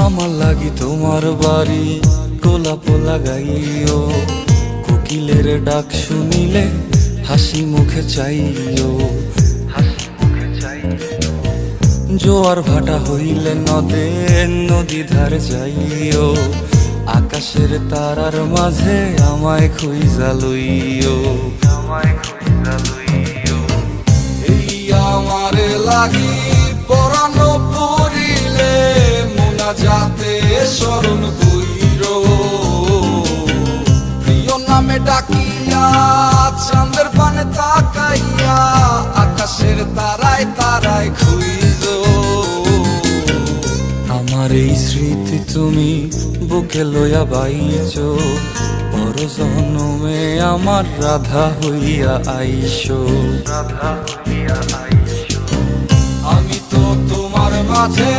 আমার লাগি তোমার বাড়ি গোলাপ লাগাইও, কোকিলের ডাক শুনিলে হাসি মুখে চাইও, জোয়ার ভাটা হইলে নদে নদী ধারে যাইও, আকাশের তারার মাঝে আমায় খুঁজা লইও, এই আমারে লাগি পরানো পড়িলে মোনাজাতে স্মরণ কইরো, প্রিয় নামে ডাকিয়া চাঁদের পানে তাকাইয়া আকাশের তারায় তারায় খুঁজো। আমার এই স্মৃতি তুমি বুকে লইয়া বাইছো, পর জন্মে আমার রাধা হইয়া আইসো। আমি তো তোমার মাঝে